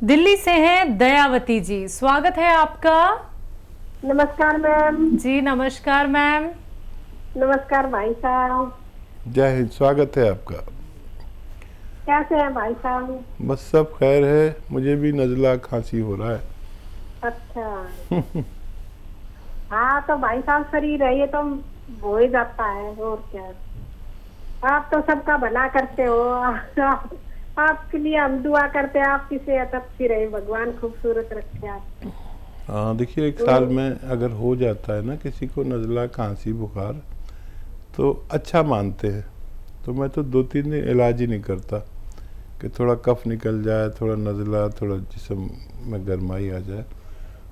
दिल्ली से हैं दयावती जी, स्वागत है आपका। नमस्कार मैम। जी नमस्कार मैम। नमस्कार भाई साहब। जय हिंद, स्वागत है आपका। कैसे हैं भाई साहब? बस सब खैर है, मुझे भी नज़ला खांसी हो रहा है। अच्छा। हाँ तो भाई साहब शरीर है ये तो हो ही जाता है, और क्या। आप तो सबका भला करते हो। आपके लिए हम दुआ करते हैं, आपकी सेहत अच्छी रहे, भगवान खूबसूरत रखे आप। हाँ देखिए, एक साल में अगर हो जाता है ना किसी को नज़ला खांसी बुखार तो अच्छा मानते हैं। तो मैं तो 2-3 दिन इलाज ही नहीं करता कि थोड़ा कफ निकल जाए, थोड़ा नज़ला, थोड़ा जिस्म में गर्माई आ जाए।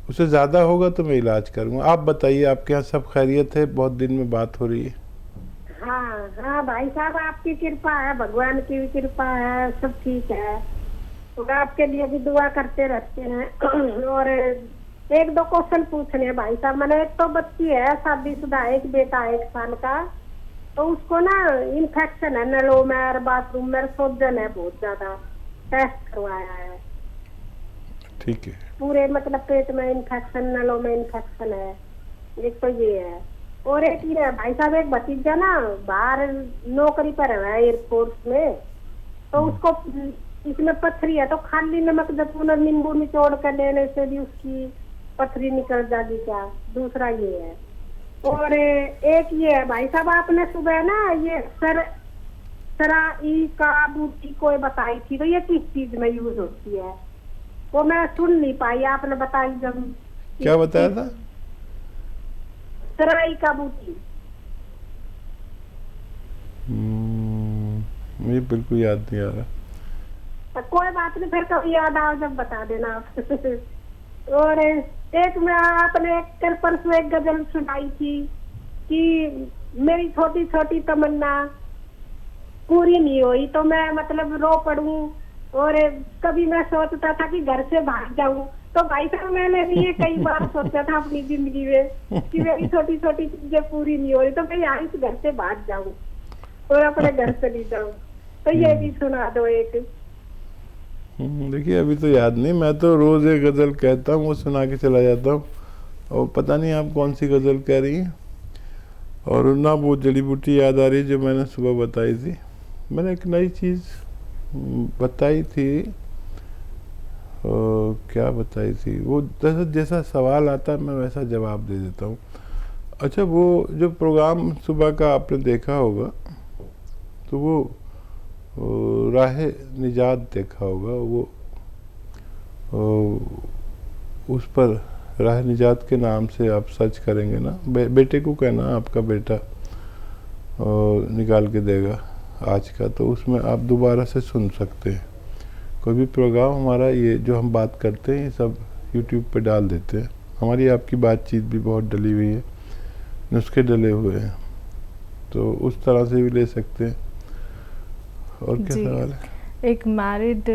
उससे ज़्यादा होगा तो मैं इलाज करूँगा। आप बताइए, आपके यहाँ सब खैरियत है? बहुत दिन में बात हो रही है। हाँ हाँ भाई साहब, आपकी कृपा है, भगवान की भी कृपा है, सब ठीक है। तो आपके लिए भी दुआ करते रहते हैं। और एक दो क्वेश्चन पूछने हैं भाई साहब। मैंने एक तो बच्ची है शादीशुदा, एक बेटा 1 साल का। तो उसको ना इन्फेक्शन है नलों में, बाथरूम में सूजन है बहुत ज्यादा। टेस्ट करवाया है। ठीक है। पूरे मतलब पेट में इन्फेक्शन, नलों में इन्फेक्शन है। एक तो ये है, और एक ये है भाई साहब, एक भतीजा ना बाहर नौकरी पर है एयरफोर्स में। तो उसको इसमें पथरी है, तो खाली नमक जैतून और नींबू निचोड़ कर लेने से भी उसकी पथरी निकल जाएगी क्या? दूसरा ये है। और एक ये है भाई साहब, आपने सुबह ना ये सराई का बूटी को बताई थी, तो ये किस चीज में यूज होती है? वो मैं सुन नहीं पाई, आपने बताई जब। क्या बताया था? सराई का बूटी। मुझे बिल्कुल याद नहीं आ रहा। कोई बात नहीं, फिर कभी याद आओ जब बता देना आप। और एक में आपने कल परसों एक गजल सुनाई थी कि मेरी छोटी छोटी तमन्ना पूरी नहीं हुई तो मैं मतलब रो पड़ूं, और कभी मैं सोचता था कि घर से भाग जाऊं। तो भाई साहब मैंने भी ये कई बार सोचा था अपनी जिंदगी में कि मेरी छोटी छोटी चीजें पूरी नहीं हो रही तो मैं यहाँ से घर से भाग जाऊं और अपने घर चली जाऊं। तो ये भी सुना दो एक। देखिए, अभी तो याद नहीं। मैं तो रोज एक गजल कहता हूँ, वो सुना के चला जाता हूँ। और पता नहीं आप कौन सी गजल कह रही हैं। और ना वो जड़ी बूटी याद आ रही जो मैंने सुबह बताई थी। मैंने एक नई चीज़ बताई थी। क्या बताई थी? वो जैसा सवाल आता है मैं वैसा जवाब दे देता हूँ। अच्छा, वो जो प्रोग्राम सुबह का आपने देखा होगा, तो वो राह निजात देखा होगा। वो उस पर राह निजात के नाम से आप सर्च करेंगे ना, बेटे को कहना आपका बेटा निकाल के देगा आज का, तो उसमें आप दोबारा से सुन सकते हैं। कोई भी प्रोग्राम हमारा, ये जो हम बात करते हैं ये सब यूट्यूब पे डाल देते हैं। हमारी आपकी बातचीत भी बहुत डली हुई है, नुस्खे डले हुए हैं, तो उस तरह से भी ले सकते हैं। और क्या सवाल है? एक मैरिड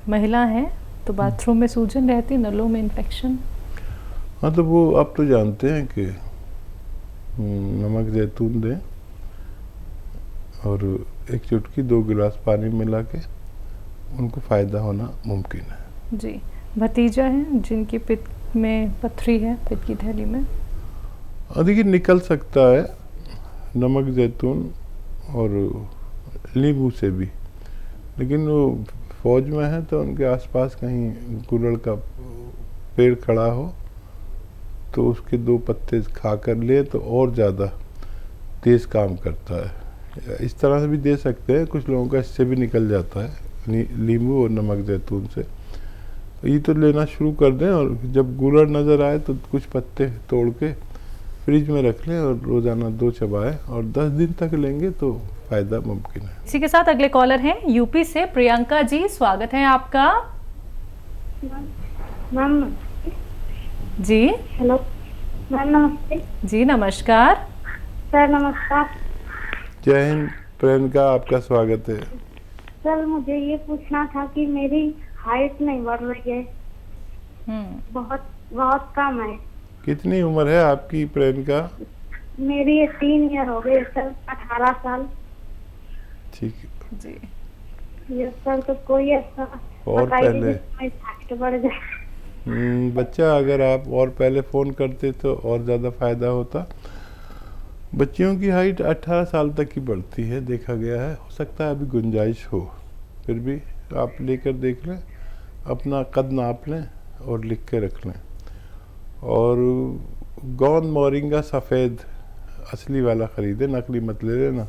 महिला है तो बाथरूम में सूजन रहती, नलों में इन्फेक्शन। हाँ, तो वो आप तो जानते हैं कि नमक जैतून दें और एक चुटकी 2 गिलास पानी मिला के, उनको फ़ायदा होना मुमकिन है। जी, भतीजा है जिनकी पित्त में पथरी है, पित्त की थैली में। देखिए, निकल सकता है नमक जैतून और नींबू से भी, लेकिन वो फौज में है तो उनके आसपास कहीं गुलड़ का पेड़ खड़ा हो तो उसके 2 पत्ते खा कर ले तो और ज़्यादा तेज़ काम करता है। इस तरह से भी दे सकते हैं, कुछ लोगों का इससे भी निकल जाता है, नींबू और नमक जैतून से। तो ये तो लेना शुरू कर दें, और जब गुलड़ नज़र आए तो कुछ पत्ते तोड़ के फ्रिज में रख लें और रोज़ाना 2 चबाएं, और 10 दिन तक लेंगे तो फ़ायदा मुमकिन है। इसी के साथ अगले कॉलर हैं यूपी से प्रियंका जी, स्वागत है आपका। मैम जी हेलो मैम, नमस्ते। जी नमस्कार। सर नमस्कार। जय हिंद प्रियंका, आपका स्वागत है। सर मुझे ये पूछना था कि मेरी हाइट नहीं बढ़ रही है, बहुत बहुत कम है। कितनी उम्र है आपकी प्रियंका? मेरी 3 ईयर हो गए सर, 18 साल। ठीक है जी ये सर, तो कोई ऐसा और बताइए पहले जिसमें ताकत बढ़ जाए। बच्चा अगर आप और पहले फ़ोन करते तो और ज़्यादा फ़ायदा होता। बच्चियों की हाइट 18 साल तक की बढ़ती है, देखा गया है। हो सकता है अभी गुंजाइश हो, फिर भी आप लेकर देख लें, अपना कद नाप लें और लिख के रख लें। और गोंद मोरिंगा सफ़ेद असली वाला ख़रीदें, नकली मत ले लेना।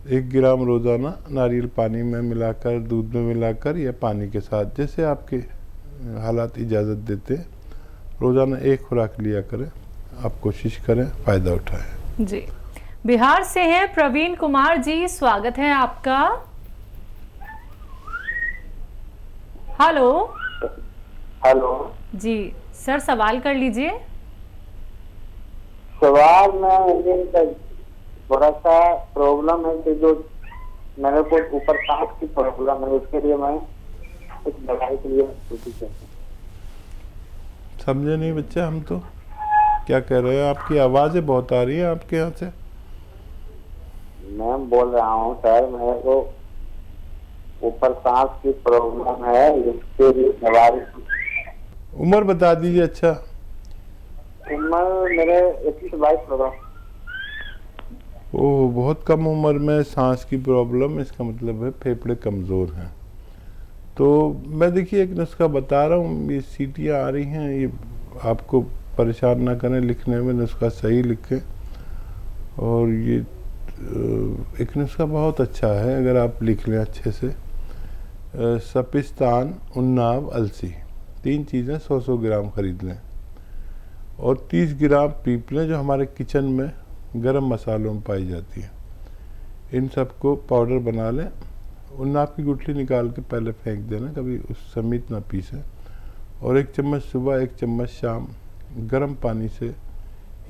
1 ग्राम रोज़ाना नारियल पानी में मिलाकर, दूध में मिलाकर या पानी के साथ, जैसे आपके हालात इजाज़त देते हैं, रोज़ाना 1 खुराक लिया करें। आप कोशिश करें, फ़ायदा उठाएं। जी, बिहार से हैं प्रवीण कुमार जी, स्वागत है आपका। हेलो। हेलो जी सर, सवाल कर लीजिए। सवाल में ये थोड़ा सा प्रॉब्लम है कि जो मेरे को ऊपर सांस की प्रॉब्लम है, उसके लिए मैं कुछ दवाई के लिए समझे नहीं बच्चा, हम तो क्या कह रहे हैं? आपकी आवाज़ें बहुत आ रही है आपके यहाँ से। मैं बोल रहा हूँ सर, मेरे को ऊपर सांस की प्रॉब्लम है, इसके लिए दवाई। उम्र बता दीजिए। अच्छा, उम्र मेरे 21-22 होगा। ओह, बहुत कम उम्र में सांस की प्रॉब्लम, इसका मतलब है फेफड़े कमज़ोर हैं। तो मैं देखिए एक नुस्खा बता रहा हूँ, ये सीटियाँ आ रही हैं, ये आपको परेशान ना करें लिखने में, नुस्खा सही लिखें। और ये एक नुस्खा बहुत अच्छा है, अगर आप लिख लें अच्छे से। सपिस्तान, उन्नाव, अलसी, 3 चीज़ें 100-100 ग्राम खरीद लें और 30 ग्राम पीप लें, जो हमारे किचन में गरम मसालों में पाई जाती है। इन सबको पाउडर बना लें। उन्नाव की गुठली निकाल के पहले फेंक देना, कभी उस समेत ना पीसें। और 1 चम्मच सुबह, 1 चम्मच शाम गर्म पानी से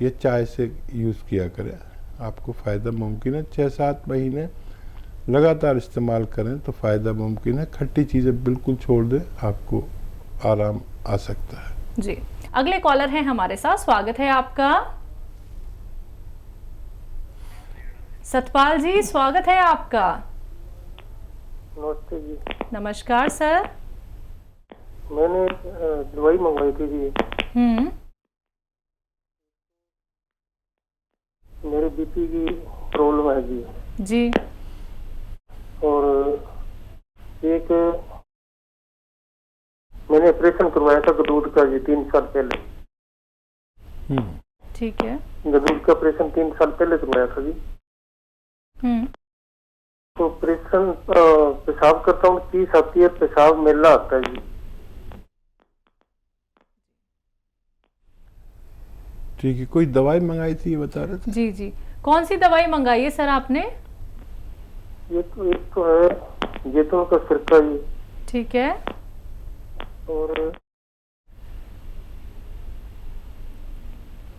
या चाय से यूज़ किया करें, आपको फ़ायदा मुमकिन है। 6-7 महीने लगातार इस्तेमाल करें तो फ़ायदा मुमकिन है। खट्टी चीज़ें बिल्कुल छोड़ दें, आपको आराम आ सकता है। जी, अगले कॉलर हैं हमारे साथ, स्वागत है आपका। सतपाल जी, स्वागत है आपका। नमस्ते जी। नमस्कार सर। मैंने दवाई मंगवाई थी जी। मेरे बीपी की प्रॉब्लम है जी। जी। और एक मैंने ऑपरेशन करवाया था गदूद का जी 3 साल पहले। ठीक है। गदूद का ऑपरेशन 3 साल पहले करवाया था जी। तो ऑपरेशन पेशाब करता हूँ, चीज आती है, पेशाब मेला आता है जी। ठीक है, कोई दवाई मंगाई थी ये बता रहे थे? जी जी, कौन सी दवाई मंगाई है सर आपने? एक तो है जैतून का सिरका जी। ठीक है।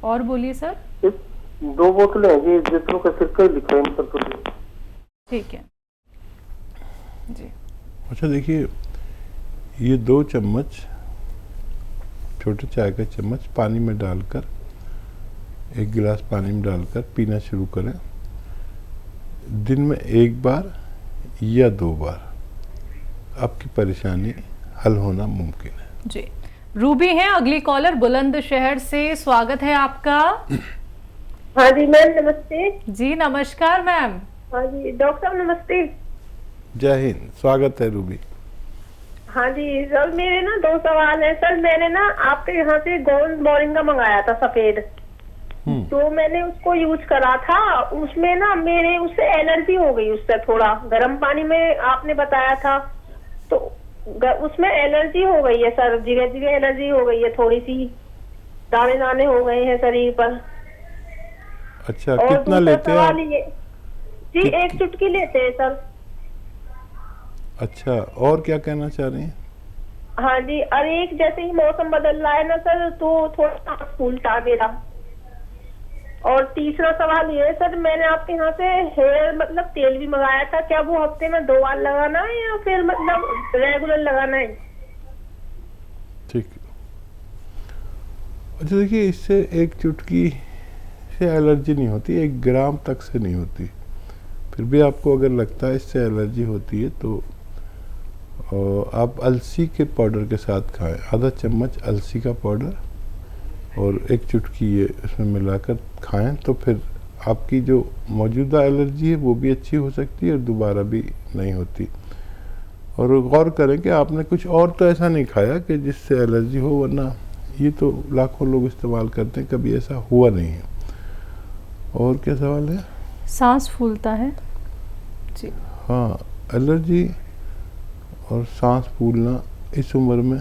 और बोलिए सर। 2 बोतलें हैं जी, जैतून का सिरका ही लिखा है इन पर तो। ठीक है जी। अच्छा देखिए, ये 2 चम्मच छोटे चाय का चम्मच पानी में डालकर, 1 गिलास पानी में डालकर पीना शुरू करें। दिन में 1 बार या 2 बार आपकी परेशानी हल होना मुमकिन है। जी, रूबी हैं अगली कॉलर बुलंदशहर से, स्वागत है आपका। हाँ जी मैम, नमस्ते जी। नमस्कार मैम। हाँ जी डॉक्टर साहब नमस्ते। जय हिंद, स्वागत है रूबी। हाँ जी सर, मेरे ना 2 सवाल है सर। मैंने ना आपके यहाँ से गोंद मोरिंगा मंगाया था सफेद, तो मैंने उसको यूज करा था। उसमें ना मेरे उससे एलर्जी हो गई, उससे थोड़ा गर्म पानी में आपने बताया था, तो उसमें एलर्जी हो गई है सर, जगह जगह एलर्जी हो गई है, थोड़ी सी दाने दाने हो गए हैं शरीर पर। अच्छा, कितना लेते हैं आप? जी 1 चुटकी लेते हैं सर। अच्छा, और क्या कहना चाह रही हैं? हाँ जी, और एक जैसे ही मौसम बदल रहा है ना सर, तो थोड़ा फूलता मेरा। और तीसरा सवाल ये है सर, मैंने आपके यहाँ से हेयर मतलब तेल भी मंगाया था, क्या वो हफ्ते में 2 बार लगाना है या फिर मतलब रेगुलर लगाना है? ठीक। अच्छा देखिए, इससे 1 चुटकी से एलर्जी नहीं होती, 1 ग्राम तक से नहीं होती। फिर भी आपको अगर लगता है इससे एलर्जी होती है तो और आप अलसी के पाउडर के साथ खाएं, आधा चम्मच अलसी का पाउडर और एक चुटकी ये उसमें मिलाकर खाएं, तो फिर आपकी जो मौजूदा एलर्जी है वो भी अच्छी हो सकती है और दोबारा भी नहीं होती। और गौर करें कि आपने कुछ और तो ऐसा नहीं खाया कि जिससे एलर्जी हो, वरना ये तो लाखों लोग इस्तेमाल करते हैं, कभी ऐसा हुआ नहीं है। और क्या सवाल है? सांस फूलता है जी। हाँ, एलर्जी और सांस फूलना इस उम्र में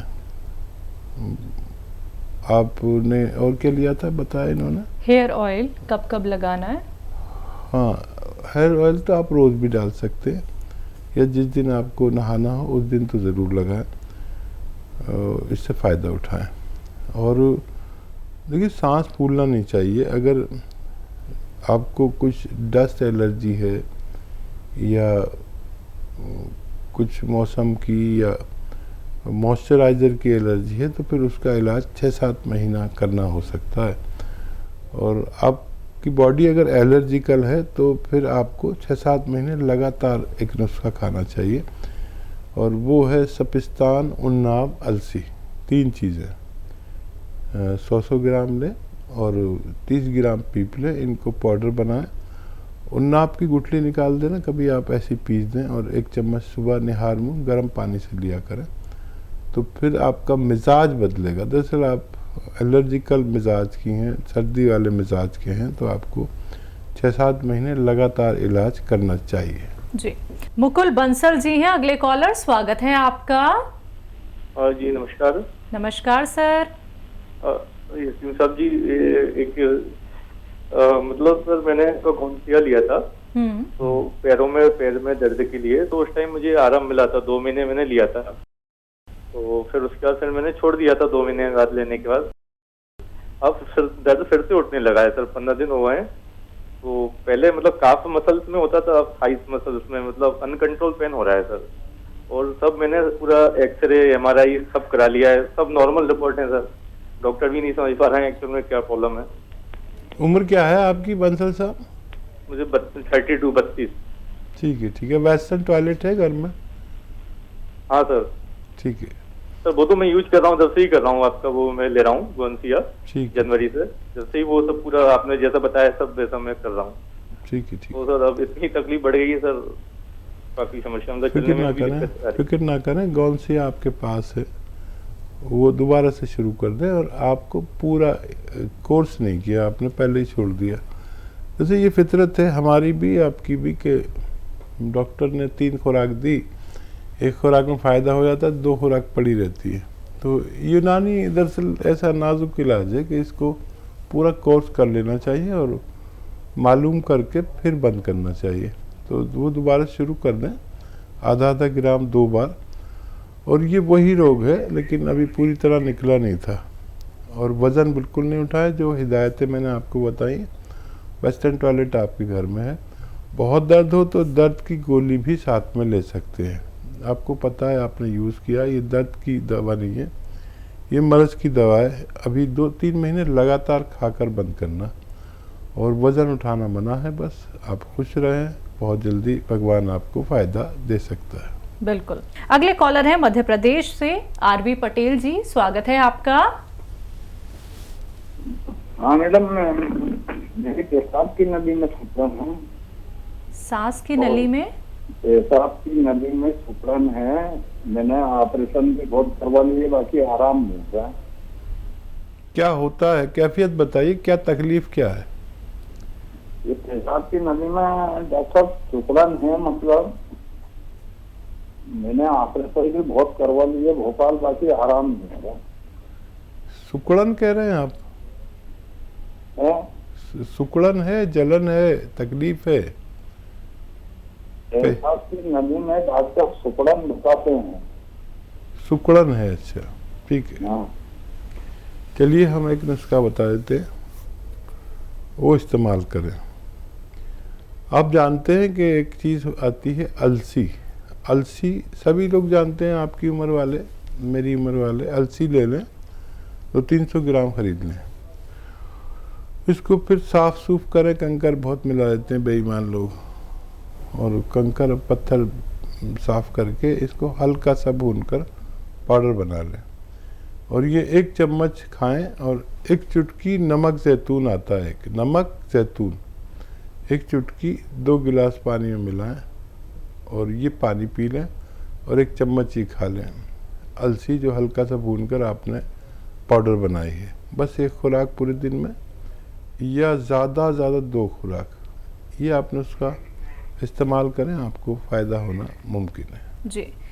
आपने और क्या लिया था बताया इन्होंने? हेयर ऑयल कब कब लगाना है? हाँ, हेयर ऑयल तो आप रोज़ भी डाल सकते हैं, या जिस दिन आपको नहाना हो उस दिन तो ज़रूर लगाएं, इससे फ़ायदा उठाएं। और देखिए, सांस फूलना नहीं चाहिए। अगर आपको कुछ डस्ट एलर्जी है या कुछ मौसम की या मॉइस्चराइज़र की एलर्जी है, तो फिर उसका इलाज 6-7 महीना करना हो सकता है। और आपकी बॉडी अगर एलर्जिकल है तो फिर आपको 6-7 महीने लगातार एक नुस्खा खाना चाहिए, और वो है सपिस्तान, उन्नाव, अलसी, 3 चीज़ें। 100 ग्राम लें और 30 ग्राम पीप लें, इनको पाउडर बनाएं। उन्नाव की गुठली निकाल देना, कभी आप ऐसी पीस दें, और 1 चम्मच सुबह निहार मुँह गर्म पानी से लिया करें, तो फिर आपका मिजाज बदलेगा। दरअसल आप एलर्जिकल मिजाज की हैं, सर्दी वाले मिजाज के हैं, तो आपको 6-7 महीने लगातार इलाज करना चाहिए जी। मुकुल बंसल जी हैं अगले कॉलर, स्वागत है आपका। जी नमस्कार। नमस्कार सर। यसीम साहब जी, मतलब सर मैंने तो घुंसिया लिया था, तो पैर में दर्द के लिए, तो उस टाइम मुझे आराम मिला था। 2 महीने मैंने लिया था, तो फिर उसके बाद सर मैंने छोड़ दिया था 2 महीने बाद लेने के बाद। अब दर्द फिर से उठने लगा है सर, 15 दिन हुए हैं। तो पहले मतलब काफ मसल्स में होता था, अब थाइस मसल्स में मतलब अनकंट्रोल पेन हो रहा है सर। और सब मैंने पूरा एक्सरे MRI सब करा लिया है, सब नॉर्मल रिपोर्ट है सर। डॉक्टर भी नहीं समझ पा रहे हैं एक्चुअल में क्या प्रॉब्लम है। उम्र क्या है आपकी बंसल साहब? मुझे 32-32। ठीक है। वेस्टर्न टॉयलेट है घर में? हाँ सर। ठीक है सर, वो तो मैं यूज कर रहा हूँ, जब से ही कर रहा हूँ आपका, वो मैं ले रहा हूँ गोंसिया जनवरी से, जब से ही वो सब पूरा आपने जैसा बताया सब वैसा मैं कर रहा हूँ। ठीक है। तो सर अब इतनी तकलीफ बढ़ गई है सर, काफी समस्या। फिक्र ना करें, गोंसिया आपके पास है, वो दोबारा से शुरू कर दें। और आपको पूरा कोर्स नहीं किया आपने, पहले ही छोड़ दिया। जैसे ये फितरत है हमारी भी आपकी भी, कि डॉक्टर ने 3 खुराक दी, 1 खुराक में फ़ायदा हो जाता है, 2 खुराक पड़ी रहती है। तो यूनानी दरअसल ऐसा नाजुक इलाज है कि इसको पूरा कोर्स कर लेना चाहिए और मालूम करके फिर बंद करना चाहिए। तो वो दोबारा शुरू कर दें, आधा ग्राम 2 बार। और ये वही रोग है, लेकिन अभी पूरी तरह निकला नहीं था, और वज़न बिल्कुल नहीं उठाया। जो हिदायतें मैंने आपको बताई, वेस्टर्न टॉयलेट आपके घर में है। बहुत दर्द हो तो दर्द की गोली भी साथ में ले सकते हैं। आपको पता है, आपने यूज़ किया, ये दर्द की दवा नहीं है, ये मर्ज़ की दवा है। अभी 2-3 महीने लगातार खाकर बंद करना, और वज़न उठाना मना है। बस आप खुश रहें, बहुत जल्दी भगवान आपको फ़ायदा दे सकता है। बिल्कुल। अगले कॉलर है मध्य प्रदेश से RV पटेल जी, स्वागत है आपका। हाँ मैडम, मेरी पेशाब की नली में सिकुड़न है। सांस की नली में? पेशाब की नली में सिकुड़न है। मैंने ऑपरेशन भी बहुत करवा लिए, बाकी आराम नहीं हुआ। क्या होता है, कैफियत बताइए, क्या तकलीफ क्या है? ये पेशाब की नली में डॉक्टर साहब सिकुड़न है, मतलब मैंने ऑपरेशन भी बहुत करवा लिए भोपाल, बाकी आराम नहीं हुआ। सिकुड़न कह रहे हैं आप? सिकुड़न है, जलन है, तकलीफ है? पेशाब की नली में डॉक्टर सिकुड़न बताते हैं। सिकुड़न है, अच्छा ठीक है। हाँ। चलिए हम एक नुस्खा बता देते हैं, वो इस्तेमाल करें। आप जानते हैं कि एक चीज़ आती है अलसी। अलसी सभी लोग जानते हैं, आपकी उम्र वाले, मेरी उम्र वाले। अलसी ले लें, तो 300 ग्राम खरीद लें। इसको फिर साफ सूफ करें। कंकर बहुत मिला देते हैं बेईमान लोग, और कंकर पत्थर साफ करके इसको हल्का सा भूनकर पाउडर बना लें और ये 1 चम्मच खाएं। और 1 चुटकी नमक जैतून आता है, एक नमक जैतून 1 चुटकी 2 गिलास पानी में मिलाएं और ये पानी पी लें और 1 चम्मच ही खा लें। अलसी जो हल्का सा भूनकर आपने पाउडर बनाई है, बस 1 खुराक पूरे दिन में या ज़्यादा 2 खुराक, ये आपने उसका इस्तेमाल करें, आपको फ़ायदा होना मुमकिन है। जी।